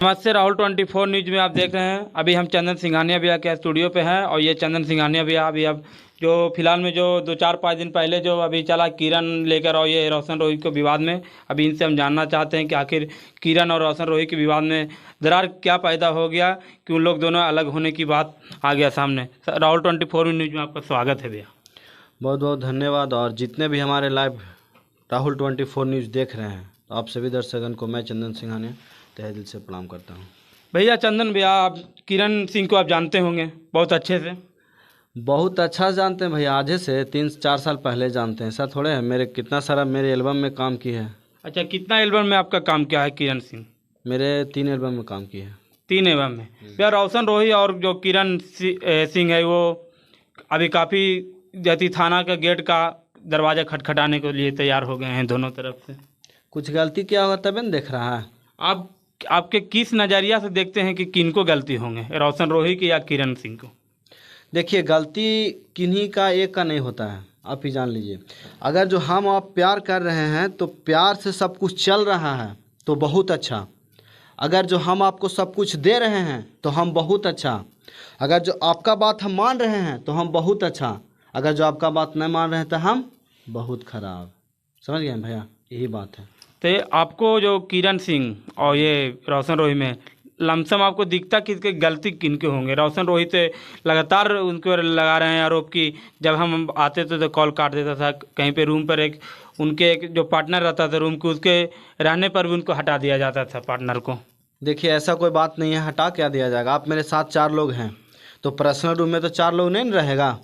नमस्ते, राहुल 24 न्यूज में आप देख रहे हैं। अभी हम चंदन सिंघानिया भैया के स्टूडियो पे हैं और ये चंदन सिंघानिया भैया अभी अब जो फिलहाल में जो 2-4-5 दिन पहले जो अभी चला किरण लेकर और ये रोशन रोहित को विवाद में, अभी इनसे हम जानना चाहते हैं कि आखिर किरण और रोशन रोहित के विवाद में दरार क्या पैदा हो गया कि उन लोग दोनों अलग होने की बात आ गया सामने। राहुल 24 न्यूज में आपका स्वागत है भैया। बहुत बहुत धन्यवाद। और जितने भी हमारे लाइव राहुल 24 न्यूज़ देख रहे हैं, तो आप सभी दर्शकों को मैं चंदन सिंघानिया तहे दिल से प्रणाम करता हूं। भैया चंदन भैया, आप किरण सिंह को आप जानते होंगे बहुत अच्छे से। बहुत अच्छा जानते हैं भैया, आधे से 3-4 साल पहले जानते हैं। ऐसा थोड़े है, मेरे कितना सारा मेरे एल्बम में काम की है। अच्छा, कितना एल्बम में आपका काम किया है किरण सिंह? मेरे 3 एल्बम में काम की है। 3 एल्बम में भैया। रोशन रोहित और जो किरण सिंह है वो अभी काफ़ी जाति थाना का गेट का दरवाज़ा खटखटाने के लिए तैयार हो गए हैं दोनों तरफ से। कुछ गलती क्या होगा तभी न देख रहा है। आप आपके किस नज़रिया से देखते हैं कि किनको गलती होंगे, रोशन रोहित की या किरण सिंह को? देखिए, गलती किन्हीं का एक का नहीं होता है, आप ही जान लीजिए। अगर जो हम आप प्यार कर रहे हैं तो प्यार से सब कुछ चल रहा है तो बहुत अच्छा। अगर जो हम आपको सब कुछ दे रहे हैं तो हम बहुत अच्छा। अगर जो आपका बात हम मान रहे हैं तो हम बहुत अच्छा। अगर जो आपका बात नहीं मान रहे हैं तो हम बहुत खराब। समझ गए भैया, यही बात है। तो आपको जो किरण सिंह और ये रोशन रोहित में लमसम आपको दिखता कि गलती किनके होंगे? रोशन रोहित लगातार उनको लगा रहे हैं आरोप कि जब हम आते थे तो कॉल काट देता था। कहीं पे रूम पर एक जो पार्टनर रहता था रूम के, उसके रहने पर भी उनको हटा दिया जाता था पार्टनर को। देखिए, ऐसा कोई बात नहीं है, हटा क्या दिया जाएगा। आप मेरे साथ 4 लोग हैं तो पर्सनल रूम में तो 4 लोग नहीं रहेगा।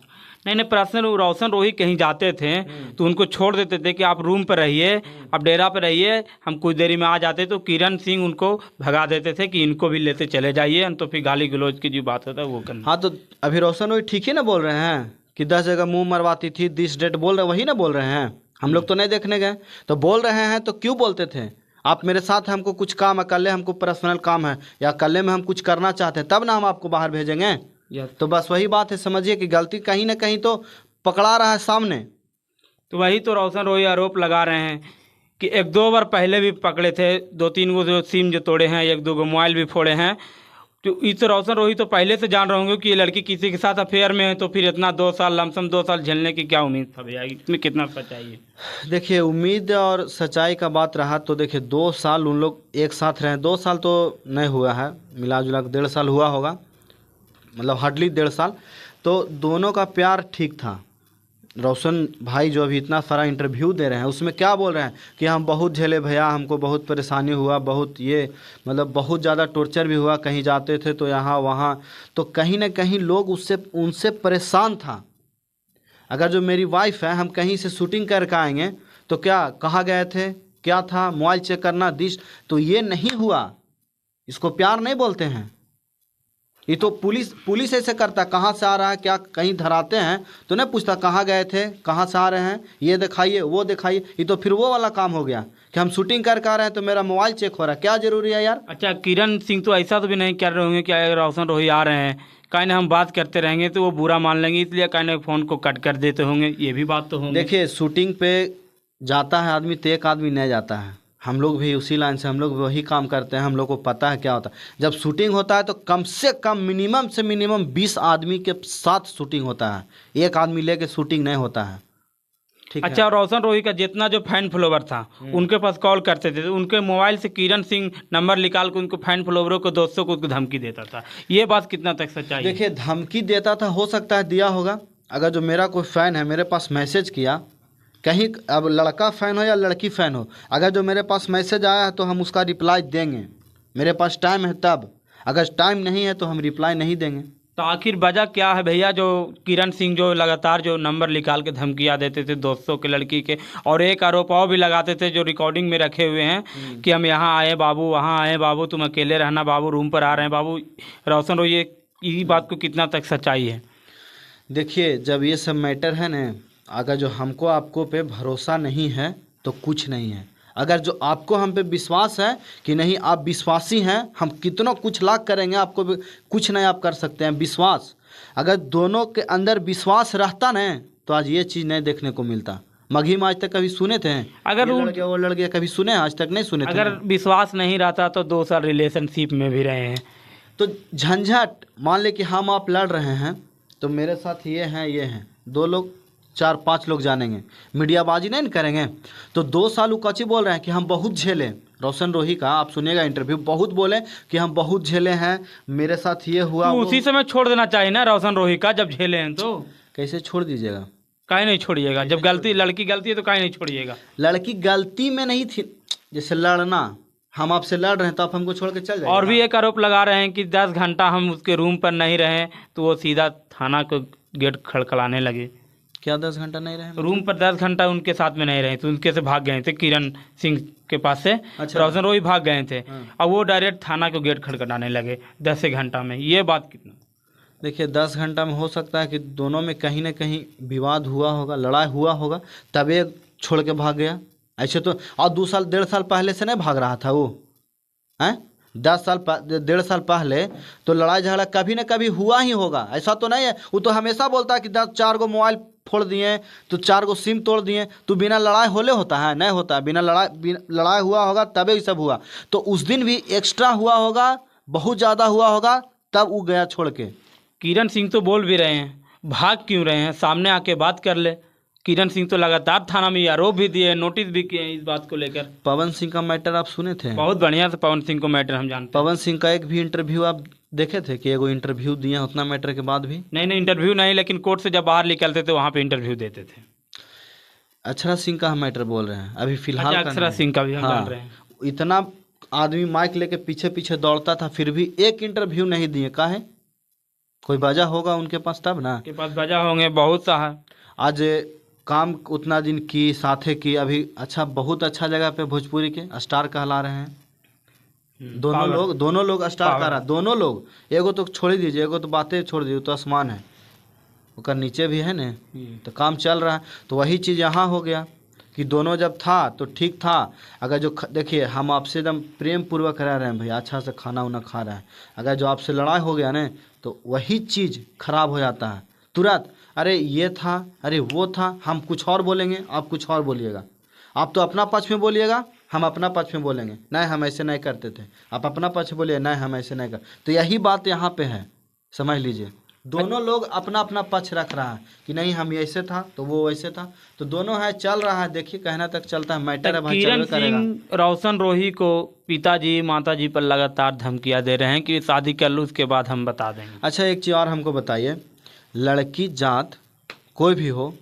नहीं, पर्सनल रोशन रोहित कहीं जाते थे तो उनको छोड़ देते थे कि आप रूम पर रहिए, आप डेरा पर रहिए, हम कुछ देरी में आ जाते। तो किरण सिंह उनको भगा देते थे कि इनको भी लेते चले जाइए, तो फिर गाली गलौज की जो बात होता है वो करना। हाँ, तो अभी रोशन रोहित ठीक ही ना बोल रहे हैं कि 10 जगह मुंह मरवाती थी, दिस डेट बोल रहे, वही ना बोल रहे हैं। हम लोग तो नहीं देखने गए, तो बोल रहे हैं तो क्यों बोलते थे? आप मेरे साथ, हमको कुछ काम है, कल हमको पर्सनल काम है या कल में हम कुछ करना चाहते हैं, तब ना हम आपको बाहर भेजेंगे। तो बस वही बात है, समझिए कि गलती कहीं ना कहीं तो पकड़ा रहा है सामने। तो वही तो रोशन रोहित आरोप लगा रहे हैं कि 1-2 बार पहले भी पकड़े थे, 2-3 गो जो सिम जो तोड़े हैं, 1-2 गो मोबाइल भी फोड़े हैं। तो इस रोशन रोहित तो पहले से जान रहे होंगे कि ये लड़की किसी के साथ अफेयर में है, तो फिर इतना 2 साल लमसम 2 साल झेलने की क्या उम्मीद था भैया? इसमें कितना सच्चाई है? देखिए, उम्मीद और सच्चाई का बात रहा तो देखिए 2 साल उन लोग एक साथ रहे। 2 साल तो नहीं हुआ है, मिला जुला 1.5 साल हुआ होगा, मतलब हार्डली 1.5 साल। तो दोनों का प्यार ठीक था। रोशन भाई जो अभी इतना सारा इंटरव्यू दे रहे हैं उसमें क्या बोल रहे हैं कि हम बहुत झेले भैया, हमको बहुत परेशानी हुआ, बहुत ये मतलब बहुत ज़्यादा टॉर्चर भी हुआ, कहीं जाते थे तो यहाँ वहाँ। तो कहीं ना कहीं लोग उनसे परेशान था। अगर जो मेरी वाइफ है, हम कहीं से शूटिंग करके आएंगे तो क्या कहाँ गए थे, क्या था, मोबाइल चेक करना, दिश, तो ये नहीं हुआ। इसको प्यार नहीं बोलते हैं। ये तो पुलिस ऐसे करता, कहाँ से आ रहा है, क्या कहीं धराते हैं तो नहीं पूछता कहाँ गए थे, कहाँ से आ रहे हैं, ये दिखाइए वो दिखाइए। ये तो फिर वो वाला काम हो गया कि हम शूटिंग करके आ रहे हैं तो मेरा मोबाइल चेक हो रहा है। क्या जरूरी है यार? अच्छा, किरण सिंह तो ऐसा तो भी नहीं कर रहे होंगे कि अगर रोशन रोहित आ रहे हैं कहीं ना हम बात करते रहेंगे तो वो बुरा मान लेंगे, इसलिए कहीं ना फ़ोन को कट कर देते होंगे, ये भी बात तो होंगी। देखिए, शूटिंग पे जाता है आदमी तो एक आदमी नहीं जाता है। हम लोग भी उसी लाइन से, हम लोग वही काम करते हैं, हम लोग को पता है क्या होता है। जब शूटिंग होता है तो कम से कम मिनिमम से मिनिमम 20 आदमी के साथ शूटिंग होता है, एक आदमी लेके शूटिंग नहीं होता है। ठीक है। अच्छा, रोशन रोहित का जितना जो फैन फॉलोवर था उनके पास कॉल करते थे तो उनके मोबाइल से किरण सिंह नंबर निकाल के उनको फैन फॉलोवरों को, दोस्तों को धमकी देता था। ये बात कितना तक सच्चाई है? देखिए, धमकी देता था, हो सकता है दिया होगा। अगर जो मेरा कोई फ़ैन है मेरे पास मैसेज किया, कहीं अब लड़का फ़ैन हो या लड़की फ़ैन हो, अगर जो मेरे पास मैसेज आया है तो हम उसका रिप्लाई देंगे। मेरे पास टाइम है तब, अगर टाइम नहीं है तो हम रिप्लाई नहीं देंगे। तो आखिर वजह क्या है भैया जो किरण सिंह जो लगातार जो नंबर निकाल के धमकियाँ देते थे दोस्तों के, लड़की के, और एक आरोप और भी लगाते थे जो रिकॉर्डिंग में रखे हुए हैं कि हम यहाँ आए बाबू, वहाँ आए बाबू, तुम अकेले रहना बाबू, रूम पर आ रहे हैं बाबू। रोशन रोहित ये बात को कितना तक सच्चाई है? देखिए, जब ये सब मैटर है ना, अगर जो हमको आपको पे भरोसा नहीं है तो कुछ नहीं है। अगर जो आपको हम पे विश्वास है कि नहीं आप विश्वासी हैं, हम कितना कुछ लाख करेंगे आपको कुछ नहीं आप कर सकते हैं। विश्वास, अगर दोनों के अंदर विश्वास रहता ना तो आज ये चीज़ नहीं देखने को मिलता। मगही में आज तक कभी सुने थे? अगर ये उन- लड़ गया वो लड़ गया, कभी सुने? आज तक नहीं सुने थे अगर ना? विश्वास नहीं रहता तो 2 साल रिलेशनशिप में भी रहे हैं। तो झंझट, मान ले कि हम आप लड़ रहे हैं तो मेरे साथ ये हैं 2 लोग 4-5 लोग जानेंगे, मीडियाबाजी नहीं न करेंगे। तो 2 साल वो कच्ची बोल रहे हैं कि हम बहुत झेले। रोशन रोही का आप सुनिएगा इंटरव्यू, बहुत बोले कि हम बहुत झेले हैं, मेरे साथ ये हुआ तो वो। उसी समय छोड़ देना चाहिए ना रोशन रोही का, जब झेले हैं तो। कैसे छोड़ दीजिएगा? काहे नहीं छोड़िएगा? जब गलती लड़की गलती है तो काहे नहीं छोड़िएगा? लड़की गलती में नहीं थी, जैसे लड़ना, हम आपसे लड़ रहे हैं तो आप हमको छोड़ के चल जाइए। और भी एक आरोप लगा रहे हैं कि 10 घंटा हम उसके रूम पर नहीं रहे तो वो सीधा थाना को गेट खड़खड़ाने लगे। क्या 10 घंटा नहीं रहे? रूम पर 10 घंटा उनके साथ में नहीं रहे तो उनके से भाग गए थे, किरण सिंह के पास से अच्छा। रोशन रोही भाग गए थे। हाँ। और वो डायरेक्ट थाना को गेट खड़खड़ाने लगे 10 घंटा में। ये बात कितना? देखिए 10 घंटा में हो सकता है कि दोनों में कहीं ना कहीं विवाद हुआ होगा, लड़ाई हुआ होगा, तभी छोड़ के भाग गया। ऐसे तो और 2 साल 1.5 साल पहले से नहीं भाग रहा था वो, हैं? 1.5 साल पहले तो लड़ाई झगड़ा कभी ना कभी हुआ ही होगा, ऐसा तो नहीं है। वो तो हमेशा बोलता है कि 4 गो मोबाइल फोड़ दिए तो 4 गो सिम तोड़ दिए, तो बिना लड़ाई होले होता है? नहीं होता। बिना लड़ाई हुआ होगा तभी ये सब हुआ। तो उस दिन भी एक्स्ट्रा हुआ होगा, बहुत ज़्यादा हुआ होगा, तब वो गया छोड़ के। किरण सिंह तो बोल भी रहे हैं, भाग क्यों रहे हैं? सामने आके बात कर ले। किरण सिंह तो लगातार थाना में आरोप भी दिए, नोटिस भी किए हैं इस बात को लेकर। पवन सिंह का मैटर आप सुने थे? बहुत बढ़िया से पवन सिंह को मैटर हम जानते हैं। पवन सिंह का एक भी इंटरव्यू आप देखे थे कि एगो इंटरव्यू दिया उतना मैटर के बाद भी? नहीं नहीं, इंटरव्यू नहीं, लेकिन कोर्ट से जब बाहर निकलते थे वहाँ पे इंटरव्यू देते थे। अक्षरा सिंह का हम मैटर बोल रहे हैं अभी फिलहाल अच्छा, का अक्षरा नहीं। सिंह का भी हम हाँ, जान रहे हैं। इतना आदमी माइक लेके पीछे पीछे दौड़ता था, फिर भी एक इंटरव्यू नहीं दिए, काहे? कोई वजह होगा उनके पास तब ना। के पास वजह होंगे बहुत सा है। आज काम उतना दिन की साथे की, अभी अच्छा बहुत अच्छा जगह पे भोजपुरी के स्टार कहला रहे हैं। दोनों लोग स्टार कह रहा, दोनों लोग। एगो तो छोड़ ही दीजिए, एगो तो बातें छोड़ दीजिए, तो आसमान है, उसका नीचे भी है ना, तो काम चल रहा है। तो वही चीज़ यहाँ हो गया कि दोनों जब था तो ठीक था। अगर जो देखिए हम आपसे एकदम प्रेम पूर्वक रह रहे हैं भैया, अच्छा से खाना उना खा रहा है, अगर जो आपसे लड़ाई हो गया ना तो वही चीज़ खराब हो जाता है तुरंत। अरे ये था, अरे वो था, हम कुछ और बोलेंगे, आप कुछ और बोलिएगा। आप तो अपना पक्ष में बोलिएगा, हम अपना पक्ष में बोलेंगे, नहीं हम ऐसे नहीं करते थे। आप अपना पक्ष बोलिए, नहीं हम ऐसे नहीं कर। तो यही बात यहाँ पे है, समझ लीजिए। दोनों लोग अपना अपना पक्ष रख रहा है कि नहीं हम ऐसे था तो वो वैसे था, तो दोनों है चल रहा है। देखिए कहना तक चलता है, मैटर है भाई, किरण चलवे करेगा। सिंह रोशन रोही को पिताजी माताजी पर लगातार धमकियां दे रहे हैं कि शादी कर लो उसके बाद हम बता देंगे। अच्छा एक चीज़ और हमको बताइए, लड़की जात कोई भी हो,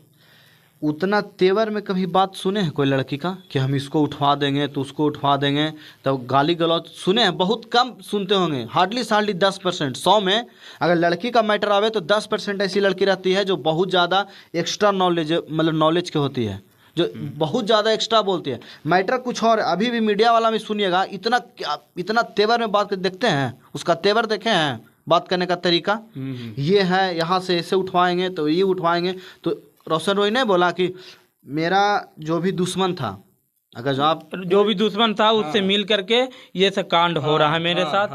उतना तेवर में कभी बात सुने हैं कोई लड़की का कि हम इसको उठवा देंगे तो उसको उठवा देंगे? तो गाली गलौज सुने हैं? बहुत कम सुनते होंगे, हार्डली 10%। 100 में अगर लड़की का मैटर आवे तो 10% ऐसी लड़की रहती है जो बहुत ज़्यादा एक्स्ट्रा नॉलेज, मतलब नॉलेज की होती है, जो बहुत ज़्यादा एक्स्ट्रा बोलती है। मैटर कुछ और। अभी भी मीडिया वाला में सुनिएगा, इतना तेवर में बात कर, देखते हैं उसका तेवर, देखे हैं बात करने का तरीका, ये है यहाँ से ऐसे उठवाएंगे तो ये उठवाएंगे। तो रोशन रोही ने बोला कि मेरा जो भी दुश्मन था, अगर जो भी दुश्मन था उससे मिल करके ये सब कांड हो रहा है मेरे साथ,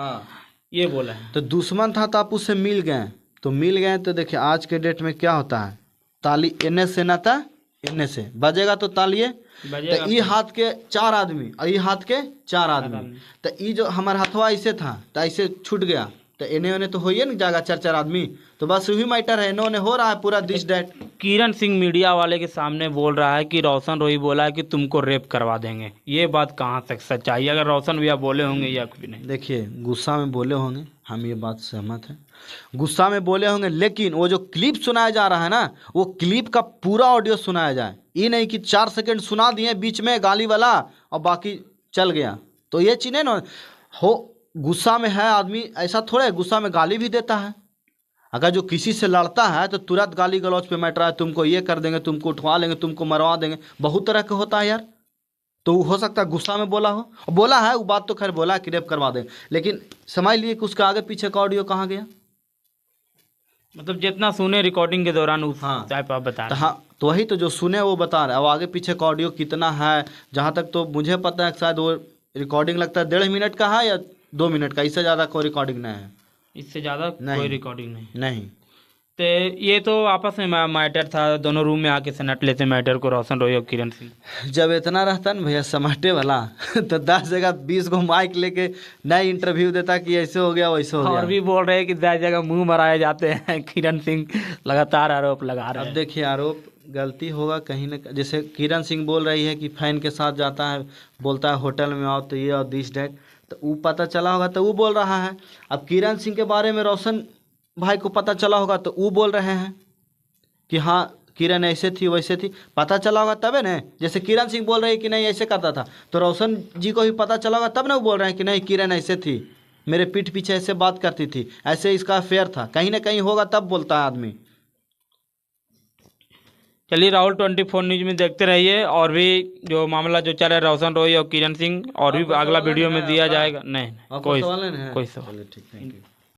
ये बोला है। तो दुश्मन था तो आप उससे मिल गए, तो देखिए आज के डेट में क्या होता है, ताली एने से ना था, एने से बजेगा तो तालिए, तो ये हाथ के 4 आदमी और ये हाथ के 4 आदमी, तो ये जो हमारा हथवा ऐसे था तो ऐसे छूट गया, तो इन्हें उन्हें तो हो ही नहीं जाएगा 4 आदमी। तो बस वही मैटर है, इन्होंने हो रहा है पूरा this date. Kiran Singh media वाले के सामने बोल रहा है कि रोशन रोही बोला है कि तुमको रेप करवा देंगे। ये बात कहाँ तक सच्चाई है? अगर रोशन भैया बोले होंगे या कुछ नहीं। देखिए गुस्सा में बोले होंगे, हम ये बात सहमत हैं, गुस्सा में बोले होंगे, लेकिन वो जो क्लिप सुनाया जा रहा है ना, वो क्लिप का पूरा ऑडियो सुनाया जाए। ये नहीं कि 4 सेकंड सुना दिए बीच में गाली वाला और बाकी चल गया। तो ये चीज़ ना हो, गुस्सा में है आदमी, ऐसा थोड़े गुस्सा में गाली भी देता है। अगर जो किसी से लड़ता है तो तुरंत गाली गलौज पे मैटर है, तुमको ये कर देंगे, तुमको उठवा लेंगे, तुमको मरवा देंगे, बहुत तरह के होता है यार। तो हो सकता है गुस्सा में बोला हो, बोला है वो बात तो खैर बोला कि रेप करवा देंगे, लेकिन समझ लिए कि उसका आगे पीछे का ऑडियो कहाँ गया। मतलब जितना सुने रिकॉर्डिंग के दौरान उस हाँ। टाइप आप बता रहे हैं। हाँ, तो वही तो जो सुने वो बता रहे हैं। अब आगे पीछे का ऑडियो कितना है, जहाँ तक तो मुझे पता है शायद वो रिकॉर्डिंग लगता है 1.5 मिनट का है या 2 मिनट का, इससे ज़्यादा कोई रिकॉर्डिंग नहीं है। इससे ज़्यादा कोई रिकॉर्डिंग नहीं। नहीं, तो ये तो आपस में मैटर था, दोनों रूम में आके समेट लेते मैटर को, रोशन रोई और किरण सिंह। जब इतना रहता ना भैया समाटे वाला तो 10 जगह 20 को माइक लेके नए इंटरव्यू देता कि ऐसे हो गया वैसे हो और गया। भी बोल रहे हैं कि 10 जगह मुंह मराए जाते हैं, किरण सिंह लगातार आरोप लगा रहे अब हैं। देखिए आरोप गलती होगा कहीं ना, जैसे किरण सिंह बोल रही है कि फैन के साथ जाता है, बोलता है होटल में आओ तो ये और दिस डेट, तो वो पता चला होगा तो वो बोल रहा है। अब किरण सिंह के बारे में रोशन भाई को पता चला होगा तो वो बोल रहे हैं कि हाँ किरण ऐसे थी वैसे थी, पता चला होगा तबे ना। जैसे किरण सिंह बोल रही है कि नहीं ऐसे करता था, तो रोशन जी को भी पता चला होगा तब ना वो बोल रहे हैं कि नहीं किरण ऐसे थी, मेरे पीठ पीछे ऐसे बात करती थी, ऐसे इसका अफेयर था, कहीं ना कहीं होगा तब बोलता है आदमी। चलिए राहुल 24 न्यूज में देखते रहिए, और भी जो मामला जो चल रहा है रोशन रोई और किरण सिंह, और भी आपको अगला सवाल वीडियो है में दिया आपका? जाएगा। नहीं आपको कोई सवाल नहीं है? कोई सवाल। चलिए ठीक, थैंक यू।